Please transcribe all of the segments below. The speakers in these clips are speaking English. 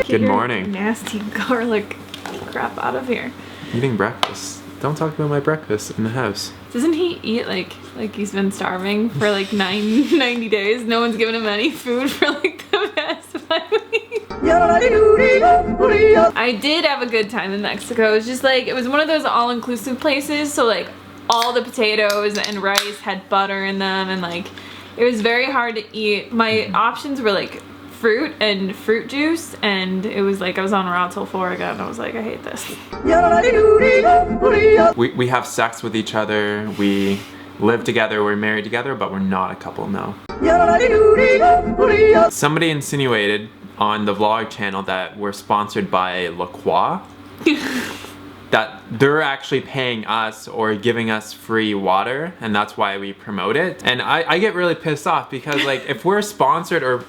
Good morning. Nasty garlic crap out of here. Eating breakfast. Don't talk about my breakfast in the house. Doesn't he eat like he's been starving for like 90 days? No one's given him any food for like the past 5 weeks. I did have a good time in Mexico. It was just like, it was one of those all-inclusive places, so like all the potatoes and rice had butter in them, and like it was very hard to eat. My options were like fruit and fruit juice, and it was like I was on a route till 4 again. I was like, I hate this. We have sex with each other, we live together, we're married together, but we're not a couple, no. Somebody insinuated on the vlog channel that we're sponsored by La Croix. That they're actually paying us or giving us free water, and that's why we promote it. And I get really pissed off because like if we're sponsored or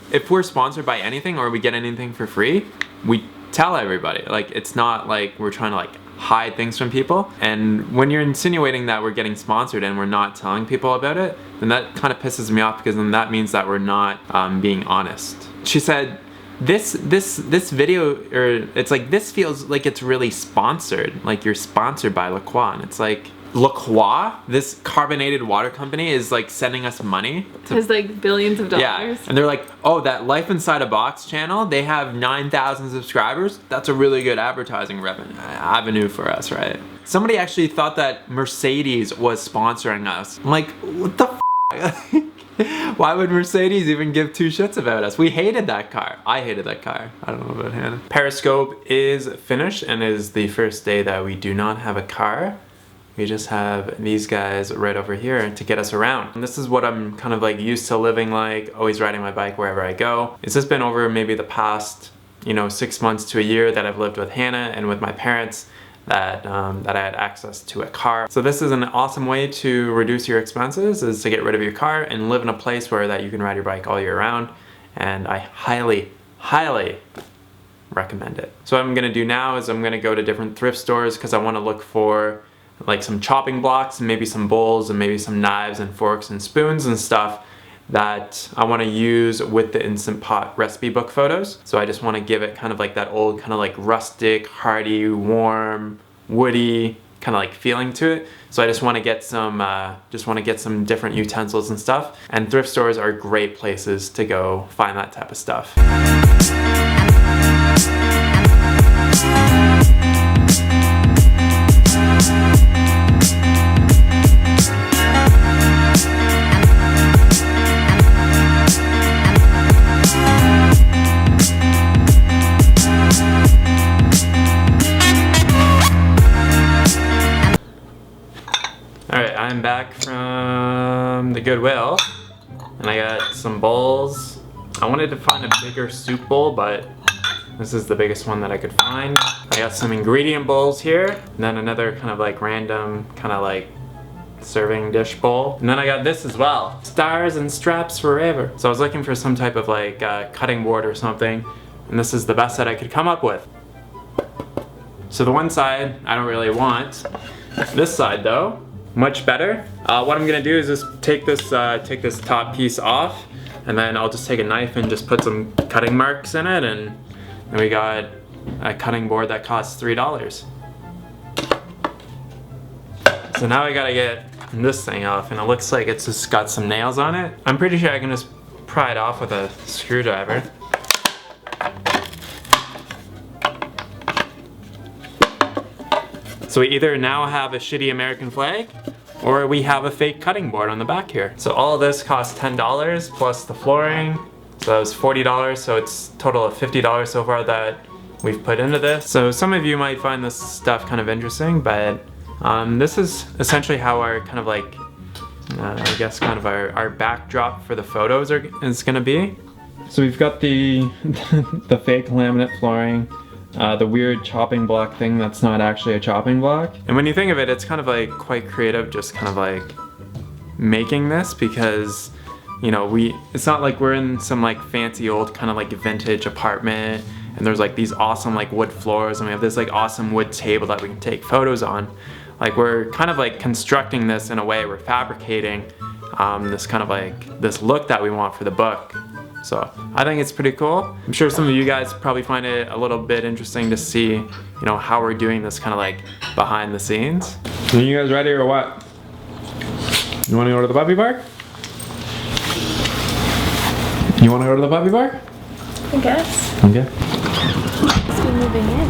if we're sponsored by anything or we get anything for free, we tell everybody. Like it's not like we're trying to like hide things from people. And when you're insinuating that we're getting sponsored and we're not telling people about it, then that kind of pisses me off, because then that means that we're not being honest. She said, this video, or it's like, this feels like it's really sponsored, like you're sponsored by La Croix. And it's like, La Croix, this carbonated water company, is like sending us money. It's like billions of dollars. Yeah, and they're like, oh, that Life Inside a Box channel, they have 9,000 subscribers. That's a really good advertising avenue for us, right? Somebody actually thought that Mercedes was sponsoring us. I'm like, what the f? Why would Mercedes even give two shits about us? We hated that car. I hated that car. I don't know about Hannah. Periscope is finished and is the first day that we do not have a car. We just have these guys right over here to get us around. And this is what I'm kind of like used to living like, always riding my bike wherever I go. It's just been over maybe the past, 6 months to a year that I've lived with Hannah and with my parents, that I had access to a car. So this is an awesome way to reduce your expenses, is to get rid of your car and live in a place where that you can ride your bike all year round. And I highly, highly recommend it. So what I'm gonna do now is I'm gonna go to different thrift stores because I wanna look for like some chopping blocks and maybe some bowls and maybe some knives and forks and spoons and stuff that I want to use with the Instant Pot recipe book photos. So I just want to give it kind of like that old kind of like rustic, hearty, warm, woody kind of like feeling to it. So I just want to get some different utensils and stuff. And thrift stores are great places to go find that type of stuff. I'm back from the Goodwill and I got some bowls. I wanted to find a bigger soup bowl, but this is the biggest one that I could find. I got some ingredient bowls here, and then another kind of like random kind of like serving dish bowl. And then I got this as well, Stars and Straps Forever. So I was looking for some type of like cutting board or something, and this is the best that I could come up with. So the one side I don't really want. This side though, much better. What I'm gonna do is just take this top piece off, and then I'll just take a knife and just put some cutting marks in it, and then we got a cutting board that costs $3. So now I gotta get this thing off, and it looks like it's just got some nails on it. I'm pretty sure I can just pry it off with a screwdriver. So we either now have a shitty American flag, or we have a fake cutting board on the back here. So all of this costs $10 plus the flooring. So that was $40, so it's a total of $50 so far that we've put into this. So some of you might find this stuff kind of interesting, but this is essentially how our kind of like, I guess kind of our backdrop for the photos is gonna be. So we've got the, the fake laminate flooring, the weird chopping block thing that's not actually a chopping block. And when you think of it, it's kind of like quite creative, just kind of like making this, because it's not like we're in some like fancy old kind of like vintage apartment and there's like these awesome like wood floors and we have this like awesome wood table that we can take photos on. Like we're kind of like constructing this in a way, we're fabricating this kind of like this look that we want for the book. So I think it's pretty cool. I'm sure some of you guys probably find it a little bit interesting to see, you know, how we're doing this kind of like behind the scenes. Are you guys ready or what? You want to go to the puppy park? You want to go to the puppy park? I guess. Okay. Let's be moving in.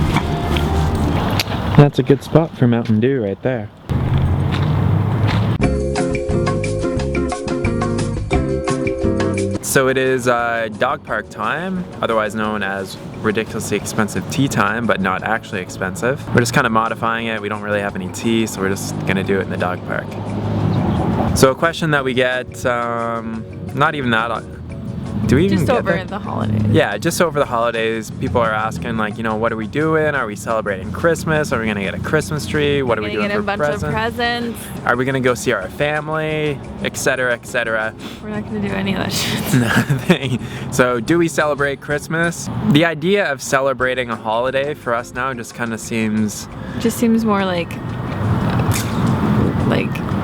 That's a good spot for Mountain Dew right there. So it is dog park time, otherwise known as ridiculously expensive tea time, but not actually expensive. We're just kind of modifying it. We don't really have any tea, so we're just gonna do it in the dog park. So a question that we get, not even that, do we even Just get over that? the holidays. Yeah, just over the holidays, people are asking like, you know, what are we doing? Are we celebrating Christmas? Are we gonna get a Christmas tree? What are we doing Get a for bunch presents? of presents. Are we gonna go see our family, etc., etc.? We're not gonna do any of that shit. Nothing. So do we celebrate Christmas? The idea of celebrating a holiday for us now just kind of seems... Just seems more like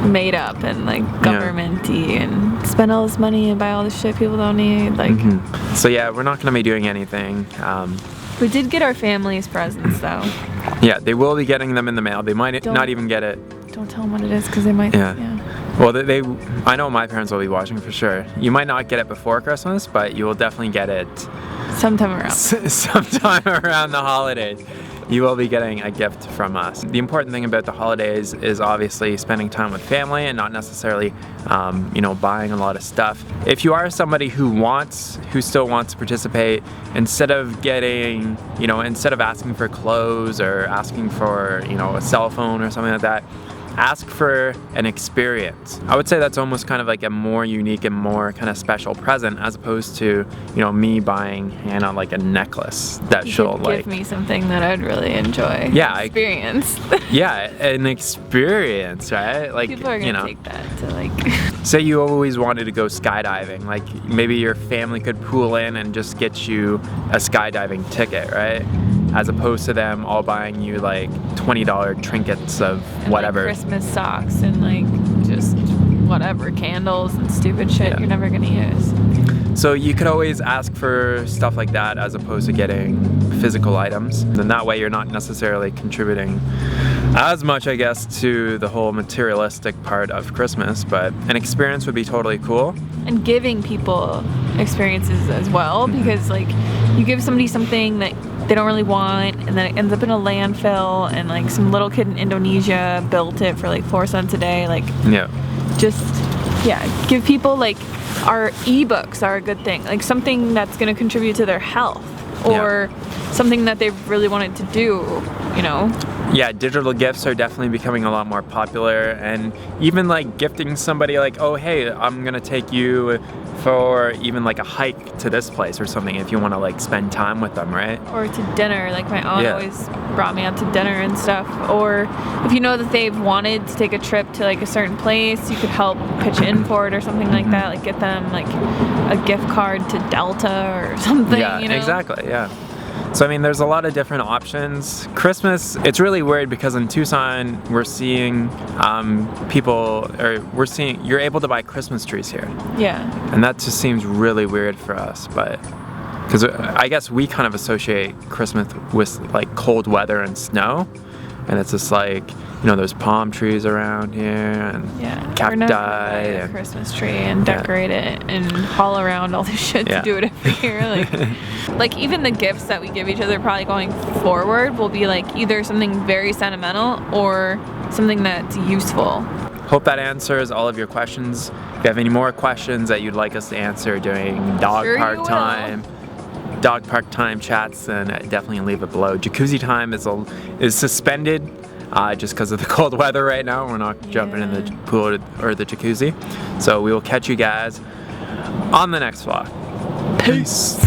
made up and like government-y and spend all this money and buy all this shit people don't need. Like. So yeah, we're not gonna be doing anything. We did get our family's presents though. Yeah, they will be getting them in the mail. They might Don't- not even get it. Don't tell them what it is because they might. Yeah. Well, I know my parents will be watching for sure. You might not get it before Christmas, but you will definitely get it Sometime around. sometime around the holidays. You will be getting a gift from us. The important thing about the holidays is obviously spending time with family and not necessarily, you know, buying a lot of stuff. If you are somebody who still wants to participate, instead of asking for clothes or asking for, you know, a cell phone or something like that, ask for an experience. I would say that's almost kind of like a more unique and more kind of special present as opposed to, you know, me buying Hannah like a necklace that she'll like. Give me something that I'd really enjoy. Yeah, Experience. Yeah, an experience, right? Like, People are gonna you know, take that to like. say you always wanted to go skydiving, like maybe your family could pool in and just get you a skydiving ticket, right? As opposed to them all buying you like $20 trinkets of And, whatever. Like Christmas socks and like just whatever candles and stupid shit you're never gonna use. So you could always ask for stuff like that as opposed to getting physical items. And that way you're not necessarily contributing as much, I guess, to the whole materialistic part of Christmas, but an experience would be totally cool. And giving people experiences as well, because like you give somebody something that they don't really want and then it ends up in a landfill and like some little kid in Indonesia built it for like 4 cents a day. Like give people like our ebooks are a good thing, like something that's going to contribute to their health or something that they really wanted to do, you know. Yeah, digital gifts are definitely becoming a lot more popular, and even like gifting somebody like, oh hey, I'm gonna take you for even like a hike to this place or something if you want to like spend time with them, right? Or to dinner, like my aunt always brought me out to dinner and stuff. Or if you know that they've wanted to take a trip to like a certain place, you could help pitch in for it or something like that, like get them like a gift card to Delta or something. Yeah, you know? exactly, yeah. So I mean, there's a lot of different options. Christmas, it's really weird because in Tucson, we're seeing you're able to buy Christmas trees here. Yeah. And that just seems really weird for us, but, because I guess we kind of associate Christmas with like cold weather and snow. And it's just like, you know, there's palm trees around here and cacti we're not gonna buy a and Christmas tree and decorate it and haul around all this shit to do it every year. Like even the gifts that we give each other probably going forward will be like either something very sentimental or something that's useful. Hope that answers all of your questions. If you have any more questions that you'd like us to answer during dog park time chats, then definitely leave it below. Jacuzzi time is suspended just because of the cold weather right now. We're not jumping in the pool or the jacuzzi. So we will catch you guys on the next vlog. Peace.